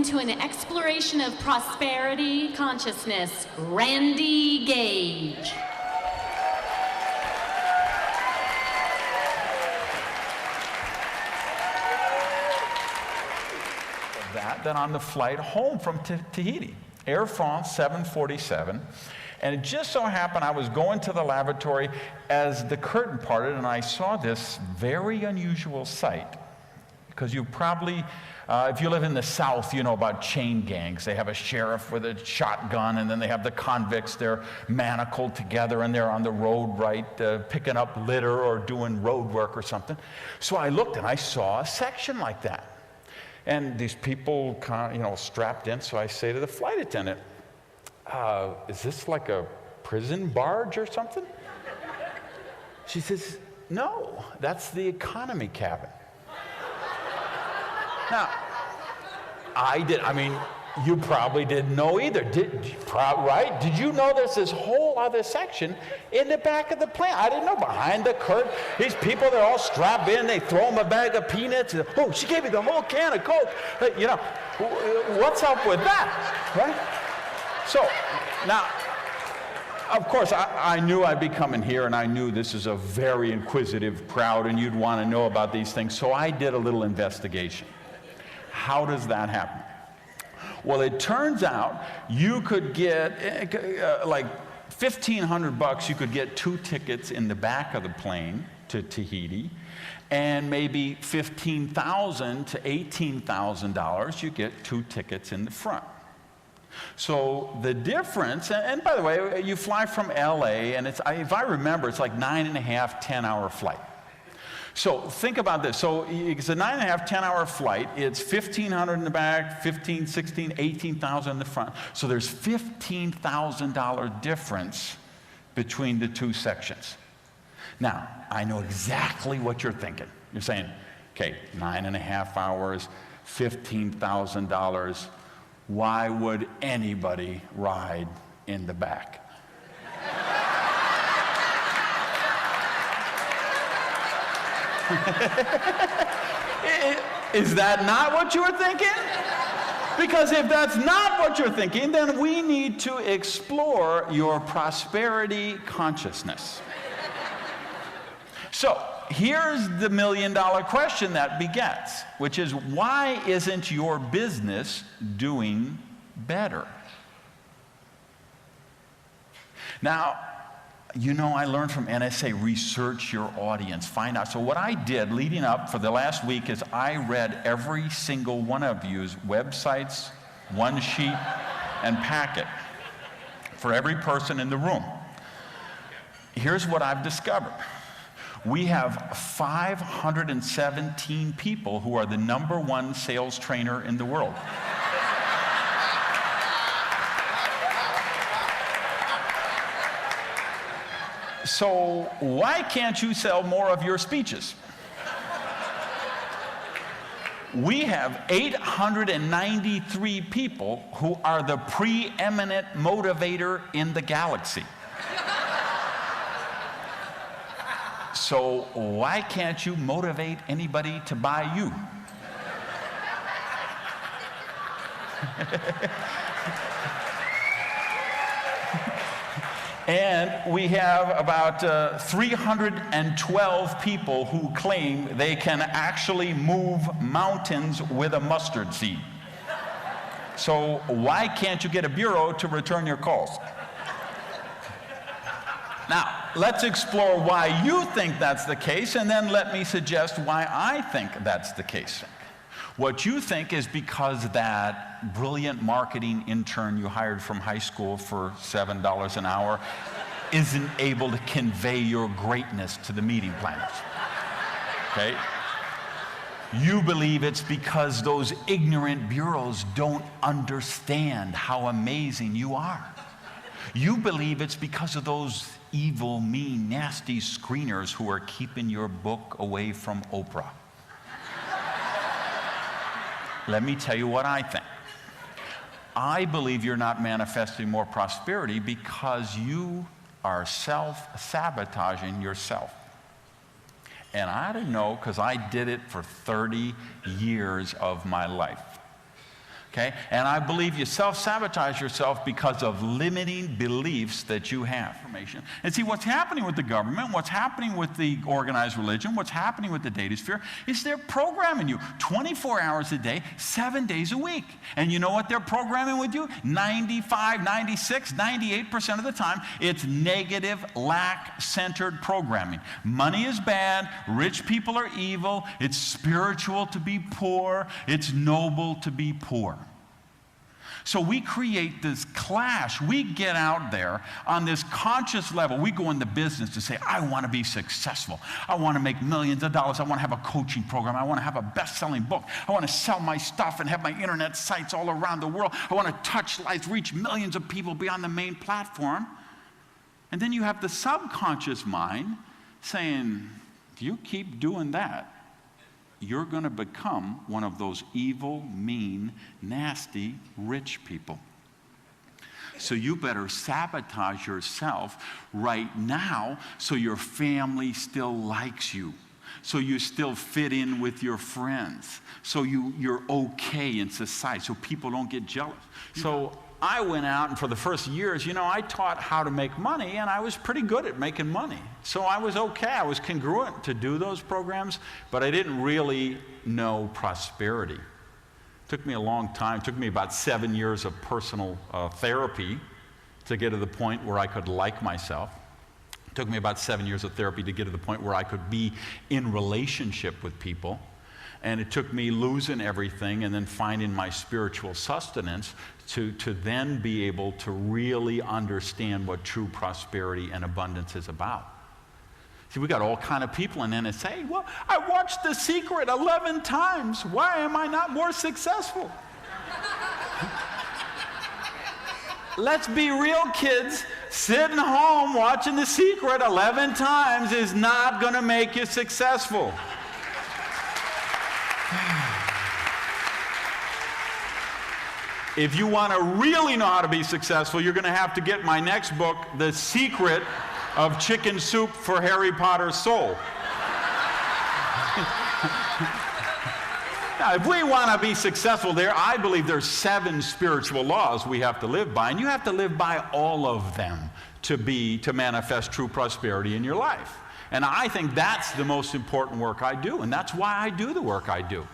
to an exploration of prosperity consciousness, Randy Gage. Then on the flight home from Tahiti, Air France 747, and it just so happened I was going to the lavatory as the curtain parted, and I saw this very unusual sight. Because you probably, if you live in the South, you know about chain gangs. They have a sheriff with a shotgun, and then they have the convicts. They're manacled together, and they're on the road, right, picking up litter or doing road work or something. So I looked, and I saw a section like that. And these people, strapped in. So I say to the flight attendant, is this like a prison barge or something? She says, no, that's the economy cabin. Now, you probably didn't know either, right? Did you know there's this whole other section in the back of the plane? I didn't know. Behind the curtain, these people, they're all strapped in, they throw them a bag of peanuts, and, oh, she gave me the whole can of Coke. What's up with that, right? So, now, of course, I knew I'd be coming here, and I knew this is a very inquisitive crowd, and you'd want to know about these things, so I did a little investigation. How does that happen? Well, it turns out you could get like $1,500. You could get 2 tickets in the back of the plane to Tahiti, and maybe $15,000 to $18,000. You get 2 tickets in the front. So the difference, and by the way, you fly from LA, and if I remember, it's like 9.5, 10-hour flight. So think about this. So it's a 9.5, 10-hour flight. It's $1,500 in the back, $15,000, $16,000, $18,000 in the front. So there's $15,000 difference between the 2 sections. Now, I know exactly what you're thinking. You're saying, okay, 9.5 hours, $15,000. Why would anybody ride in the back? Is that not what you were thinking? Because if that's not what you're thinking, then we need to explore your prosperity consciousness. So here's the million-dollar question that begets, which is, why isn't your business doing better? Now, I learned from NSA, research your audience, find out. So what I did leading up for the last week is I read every single one of you's websites, one sheet, and packet for every person in the room. Here's what I've discovered. We have 517 people who are the #1 sales trainer in the world. So why can't you sell more of your speeches? We have 893 people who are the preeminent motivator in the galaxy. So why can't you motivate anybody to buy you? And we have about 312 people who claim they can actually move mountains with a mustard seed. So why can't you get a bureau to return your calls? Now, let's explore why you think that's the case, and then let me suggest why I think that's the case. What you think is because that brilliant marketing intern you hired from high school for $7 an hour isn't able to convey your greatness to the meeting planners. Okay? You believe it's because those ignorant bureaus don't understand how amazing you are. You believe it's because of those evil, mean, nasty screeners who are keeping your book away from Oprah. Let me tell you what I think. I believe you're not manifesting more prosperity because you are self-sabotaging yourself. And I don't know, because I did it for 30 years of my life. Okay? And I believe you self-sabotage yourself because of limiting beliefs that you have. And see, what's happening with the government, what's happening with the organized religion, what's happening with the data sphere is they're programming you 24 hours a day, 7 days a week. And you know what they're programming with you? 95, 96, 98% of the time, it's negative, lack-centered programming. Money is bad, rich people are evil, it's spiritual to be poor, it's noble to be poor. So we create this clash. We get out there on this conscious level. We go into business to say, I want to be successful. I want to make millions of dollars. I want to have a coaching program. I want to have a best-selling book. I want to sell my stuff and have my internet sites all around the world. I want to touch lives, reach millions of people beyond the main platform. And then you have the subconscious mind saying, if you keep doing that, you're going to become one of those evil, mean, nasty, rich people. So you better sabotage yourself right now so your family still likes you, so you still fit in with your friends, so you're okay in society, so people don't get jealous. So I went out, and for the first years, I taught how to make money, and I was pretty good at making money. So I was okay. I was congruent to do those programs, but I didn't really know prosperity. It took me a long time. It took me about 7 years of personal therapy to get to the point where I could like myself. It took me about 7 years of therapy to get to the point where I could be in relationship with people. And it took me losing everything and then finding my spiritual sustenance to then be able to really understand what true prosperity and abundance is about. See, we got all kind of people in NSA. Well, I watched The Secret 11 times. Why am I not more successful? Let's be real, kids. Sitting home watching The Secret 11 times is not going to make you successful. If you want to really know how to be successful, you're going to have to get my next book, The Secret of Chicken Soup for Harry Potter's Soul. Now, if we want to be successful there, I believe there's 7 spiritual laws we have to live by, and you have to live by all of them to manifest true prosperity in your life. And I think that's the most important work I do, and that's why I do the work I do.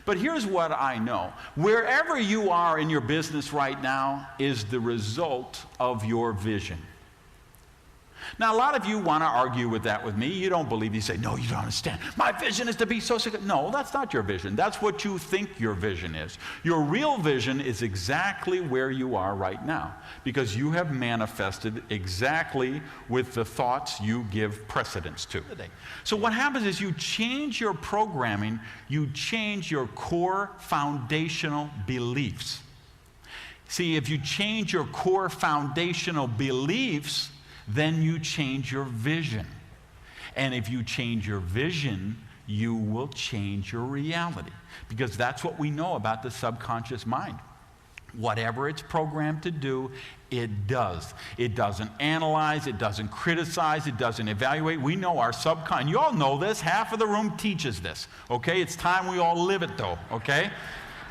But here's what I know. Wherever you are in your business right now is the result of your vision. Now, a lot of you want to argue with that with me. You don't believe. You say, no, you don't understand. My vision is to be so successful. No, that's not your vision. That's what you think your vision is. Your real vision is exactly where you are right now, because you have manifested exactly with the thoughts you give precedence to. So what happens is you change your programming, you change your core foundational beliefs. See, if you change your core foundational beliefs, then you change your vision. And if you change your vision, you will change your reality. Because that's what we know about the subconscious mind. Whatever it's programmed to do, it does. It doesn't analyze, it doesn't criticize, it doesn't evaluate. We know our subconscious. You all know this. Half of the room teaches this. Okay? It's time we all live it, though. Okay?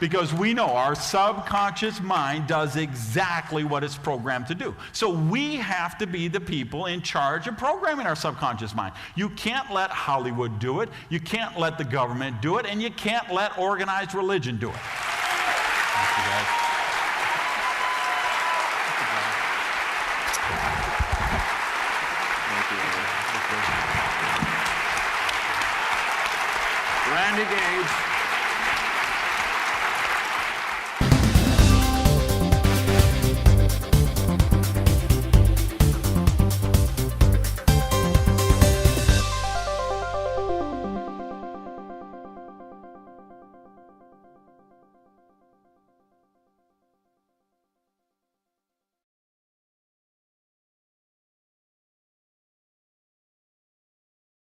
Because we know our subconscious mind does exactly what it's programmed to do. So we have to be the people in charge of programming our subconscious mind. You can't let Hollywood do it, you can't let the government do it, and you can't let organized religion do it. Thank you, guys. Randy Gage.